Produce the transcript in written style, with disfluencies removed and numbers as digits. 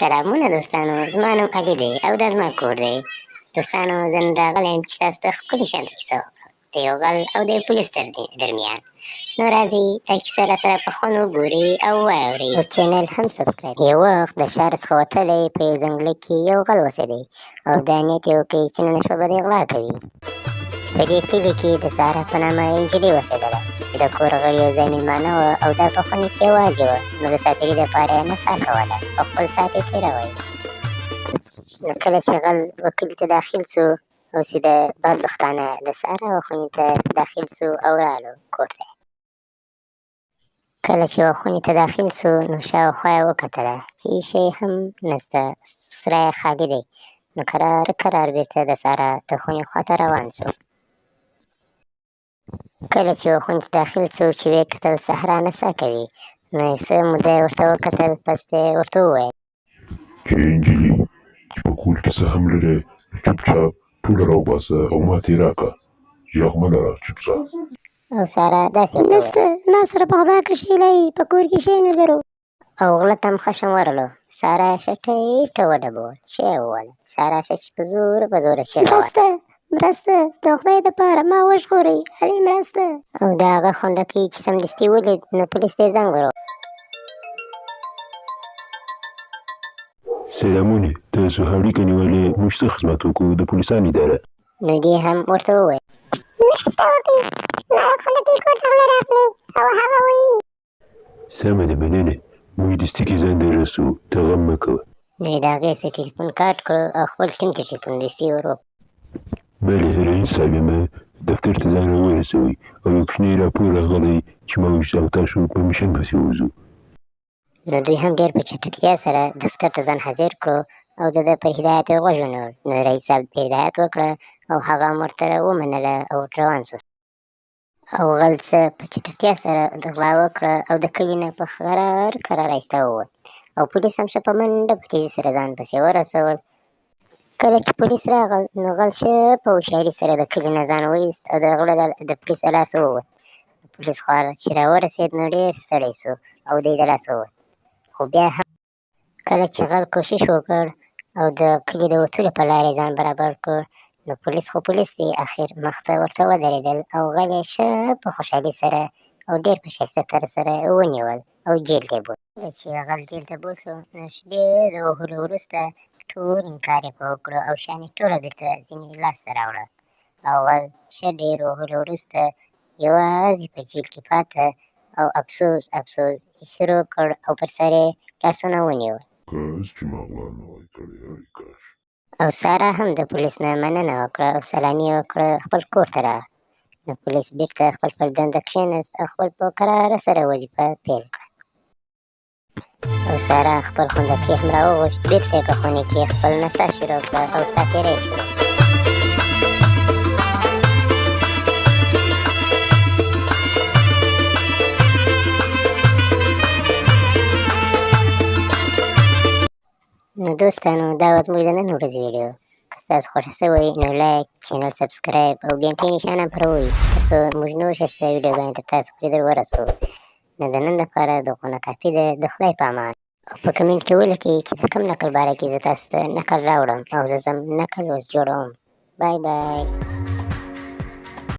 سلامونه دوستانو، زما نوم علي دی او دا زما کور دی. دوستانو زه نن راغلی یم چې تاسو ته ښکلې شانته کیسه وکړم د یو غل او د پولیس درمیان. نو راځئ دا کیسه راسره په خوند وګورئ او واورئ او چینل هم سبسکرایب. یو وخت د ښار څخه وتلی په یو ځنګله کې یو غل اوسېدی او دا نیت یې وکړ چې نن شپه به دی غلا کوي. په دې کلي کې د ساره په نامه یوه نجلۍ اوسېدله چې د کور غړي یو ځای مېلمانه وه او دا په خونې کې یوازې وه، نو د ساتېري دپاره یې نڅا کوله او خپل ساعت یې تېروی. نو کله چې غل و کلي ته داخل سو، اوس یې د بدبختانه د ساره و خونې ته داخل سو او راغلو کور ته. کله چې و خونې ته داخل سو نو شاوخوا یې وکتله چې هېڅ شی هم نسته، سوری یې خالي دی. نو کرار بېرته د ساره د خونې خواته روان سو. کله چې و خونې ته داخل سو چې ویې کتل سهرا نڅا کوي، نو یو څه موده یې ورته وکتل، پس یې ورته وویل چې نجلۍ چې په کور کې څه هم لرې نو چوپچاپ ټوله راوباسه او ماته یې راکړه، ږغ مه لره، چوپ شه. او ساره داسې ورته وویل ما سره په خدا که شی لري، په کور کې شی نه لرو. او غله ته هم خشم ورغلو. ساره ښه ټیټه وډبول، ښه یې وویله. ساره ښه چې په زوره چیغه وهله مرسته د خدای دپاره ما وژغورئ، علي مرسته. او د هغه خوندکۍ چې سمدستي ولید نو پولیس ته یې زنګ ور سلامونه، تاسو اړیکه نیولې، موږ څه خدمت وکړو؟ د پولیسانو اداره. نو دې هم ورته وویل مرسته وکړئ، ما خوندکۍ کور ته غله راغلی او هغه وایي. سمه ده، مننه، موږ دستي کې ځان ته رسوو، ته غم مه کوه. نو یې د هغې څه ټلیفون کاټ کړو او خپل ټیم ته ټلیفون دستي ور وکړو. بله رئیس صاحب یم، دفتر ته ځان راورسوئ او یو کوچنی راپور راغلی چې موږ او تاسو په میشن پسې وځو. نو دوی هم ډېر په چټکتیا سره دفتر ته ځان حاضر کړو او د ده پر هدایت یې غوږ ونیول. نو رئیس صاحب هدایت وکړه او هغه هم ورته ومنله او روان سو. او غل څه په چټکتیا سره د غلا وکړه او د کلي نه په کرار ایسته ووت. او پولیس هم ښه په منډه په تیزي سره ځان پسې ورسول. کله چې پولیس راغل نو غل ښه په هوښیاري سره د کلي نه ځان وایست او د غله د پولیس د لاسه ووت. پولیس خوا چې راورسېد نو ډېر ستړی سو او دی د لاسه ووت. خو بیا هم کله چې غل کوشش وکړ او د کلي د وتلو په لاره یې ځان برابر کړ، نو پولیس دی اخر مخ ته ورته ودرېدل او غل یې ښه په خوشحالي سره او ډېر په ښایسته طرز سره ونیول او جیل ته یې بوت. کله چې غل جیل ته بوت سو نو ډېر د وهلو وروسته ټول انکار یې په وکړو او شیان یې ټوله بېرته ځینې لاسته راوړه. او غل ښه ډېر وهلو وروسته یوازې په جیل کې پاته او افسوس شروع کړ او پر سر یې لاسونه ونیول. کاش چې ما غلا نه وای کړې، ای کاش. او ساره هم د پولیس نه مننه وکړه او سلامي یې وکړه، خپل کور ته راغله. نو پولیس بېرته خپل پر دنده کښېنست او خپل په کراره سره وظیفه پیل کړه. او ساره خپل خوندکۍ هم راوغوښت، بېرته یې په خونې کې خپل نڅا شروع کړه او ساعتېری شو. نو دوستانو دا وه زموږ د نن ورځې ویډیو. که ستاسو خوښه سوی نو لایک، چینل سبسکرایب او ګنټۍ نښان هم پروئ تر څو موږ نور ښایسته ویډیوګانې تر تاسو پورې در ورسوو. نو د نن لپاره دغونه کافي ده. د خدای په امان. او په کمنټ کې ولیکئ چې د کوم نکل باره کې زه تاسو ته نکل راوړم او زه ځم نکل اوس جوړوم. بای بای.